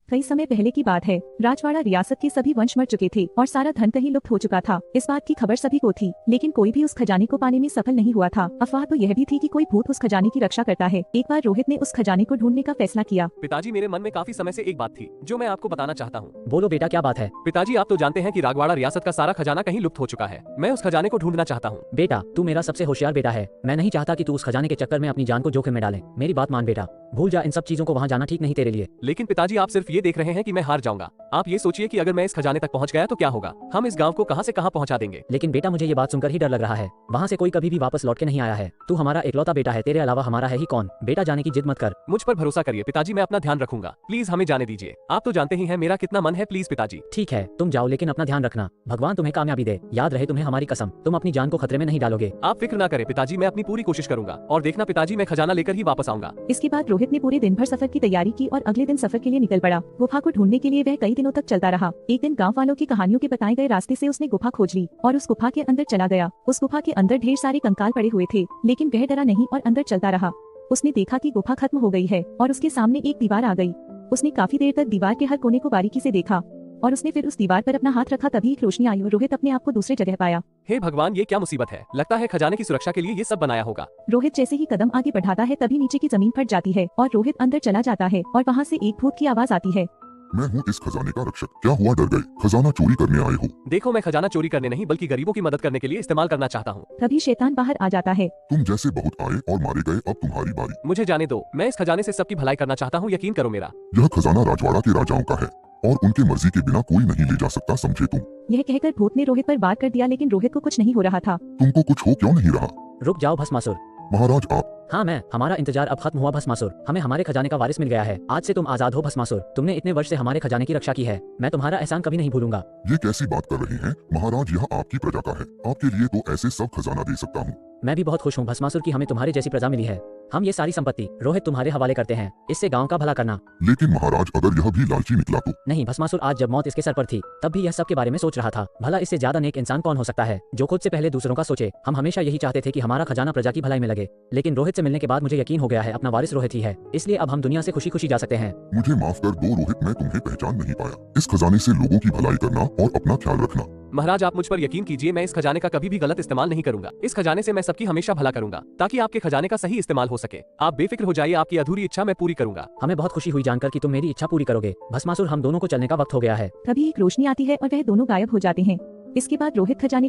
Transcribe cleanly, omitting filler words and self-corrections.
कई समय पहले की बात है। राजवाड़ा रियासत के सभी वंश मर चुके थे और सारा धन कहीं लुप्त हो चुका था। इस बात की खबर सभी को थी, लेकिन कोई भी उस खजाने को पाने में सफल नहीं हुआ था। अफवाह तो यह भी थी कि कोई भूत उस खजाने की रक्षा करता है। एक बार रोहित ने उस खजाने को ढूंढने का फैसला किया। पिताजी, मेरे मन में काफी समय से एक बात थी जो मैं आपको बताना चाहता हूँ। बोलो बेटा, क्या बात है? पिताजी, आप तो जानते हैं कि राजवाड़ा रियासत का सारा खजाना कहीं लुप्त हो चुका है। मैं उस खजाने को ढूंढना चाहता हूँ। बेटा, तू मेरा सबसे होशियार बेटा है। मैं नहीं चाहता कि तू उस खजाने के चक्कर में अपनी जान को जोखिम में डाले। मेरी बात मान बेटा, भूल जा इन सब चीजों को। वहाँ जाना ठीक नहीं तेरे लिए। लेकिन पिताजी, आप सिर्फ ये देख रहे हैं कि मैं हार जाऊंगा। आप ये सोचिए कि अगर मैं इस खजाने तक पहुंच गया तो क्या होगा। हम इस गांव को कहां से कहां पहुंचा देंगे। लेकिन बेटा, मुझे ये बात सुनकर ही डर लग रहा है। वहाँ से कोई कभी भी वापस लौट के नहीं आया है। तू हमारा इकलौता बेटा है, तेरे अलावा हमारा है ही कौन। बेटा, जाने की जिद मत कर। मुझ पर भरोसा करिए पिताजी, मैं अपना ध्यान रखूंगा। प्लीज हमें जाने दीजिए। आप तो जानते ही हैं मेरा कितना मन है। प्लीज पिताजी। ठीक है, तुम जाओ, लेकिन अपना ध्यान रखना। भगवान तुम्हें कामयाबी दे। याद रहे तुम्हें हमारी कसम, तुम अपनी जान को खतरे में नहीं डालोगे। आप फिक्र ना करें पिताजी, मैं अपनी पूरी कोशिश करूंगा। और देखना पिताजी, मैं खजाना लेकर ही वापस आऊंगा। इसके बाद रोहित ने पूरे दिन भर सफर की तैयारी की और अगले दिन सफर के लिए निकल पड़ा। गुफा को ढूंढने के लिए वह कई दिनों तक चलता रहा। एक दिन गांव वालों की कहानियों के बताए गए रास्ते से उसने गुफा खोज ली और उस गुफा के अंदर चला गया। उस गुफा के अंदर ढेर सारे कंकाल पड़े हुए थे, लेकिन वह डरा नहीं और अंदर चलता रहा। उसने देखा कि गुफा खत्म हो गई है और उसके सामने एक दीवार आ गई। उसने काफी देर तक दीवार के हर कोने को बारीकी से देखा और उसने फिर उस दीवार पर अपना हाथ रखा। तभी एक रोशनी आई और रोहित अपने आप को दूसरे जगह पाया। हे भगवान, ये क्या मुसीबत है। लगता है खजाने की सुरक्षा के लिए ये सब बनाया होगा। रोहित जैसे ही कदम आगे बढ़ाता है तभी नीचे की जमीन फट जाती है और रोहित अंदर चला जाता है और वहाँ से एक भूत की आवाज आती है। मैं हूँ इस खजाने का रक्षक। क्या हुआ, डर गए? खजाना चोरी करने आए हो? देखो, मैं खजाना चोरी करने नहीं बल्कि गरीबों की मदद करने के लिए इस्तेमाल करना चाहता हूँ। तभी शैतान बाहर आ जाता है। तुम जैसे बहुत आए और मारे गए, अब तुम्हारी बारी। मुझे जाने दो, मैं इस खजाने से सबकी भलाई करना चाहता हूँ। यकीन करो मेरा। यह खजाना राजवाड़ा के राजाओं का है और उनके मर्जी के बिना कोई नहीं ले जा सकता, समझे तुम? यह कहकर भूत ने रोहित पर वार कर दिया, लेकिन रोहित को कुछ नहीं हो रहा था। तुमको कुछ हो क्यों नहीं रहा? रुक जाओ भस्मासुर। महाराज आप? हाँ मैं। हमारा इंतजार अब खत्म हुआ भस्मासुर। हमें हमारे खजाने का वारिस मिल गया है। आज से तुम आजाद हो भस्मासुर। तुमने इतने वर्ष से हमारे खजाने की रक्षा की है। मैं तुम्हारा एहसान कभी नहीं भूलूंगा। ये कैसी बात कर रहे हैं महाराज? यह आपकी प्रजा का है। आपके लिए तो ऐसे सब खजाना दे सकता हूँ। मैं भी बहुत खुश हूँ भस्मासुर की हमें तुम्हारे जैसी प्रजा मिली है। हम ये सारी संपत्ति रोहित तुम्हारे हवाले करते हैं। इससे गांव का भला करना। लेकिन महाराज, अगर यह भी लालची निकला तो? नहीं भस्मासुर, आज जब मौत इसके सर पर थी तब भी यह सब के बारे में सोच रहा था। भला इससे ज्यादा नेक इंसान कौन हो सकता है जो खुद से पहले दूसरों का सोचे। हम हमेशा यही चाहते थे कि हमारा खजाना प्रजा की भलाई में लगे, लेकिन रोहित से मिलने के बाद मुझे यकीन हो गया है अपना वारिस रोहित ही है। इसलिए अब हम दुनिया से खुशी खुशी जा सकते हैं। मुझे माफ कर दो रोहित, मैं तुम्हें पहचान नहीं पाया। इस खजाने से लोगों की भलाई करना और अपना ख्याल रखना। महाराज, आप मुझ पर यकीन कीजिए, मैं इस खजाने का कभी भी गलत इस्तेमाल नहीं करूंगा। इस खजाने से मैं सबकी हमेशा भला करूंगा ताकि आपके खजाने का सही इस्तेमाल हो सके। आप बेफिक्र हो जाइए, आपकी अधूरी इच्छा मैं पूरी करूंगा। हमें बहुत खुशी हुई जानकर कि तुम मेरी इच्छा पूरी करोगे भस्मासुर। हम दोनों को चलने का वक्त हो गया है। तभी एक रोशनी आती है और वह दोनों गायब हो जाते हैं। इसके बाद रोहित खजाने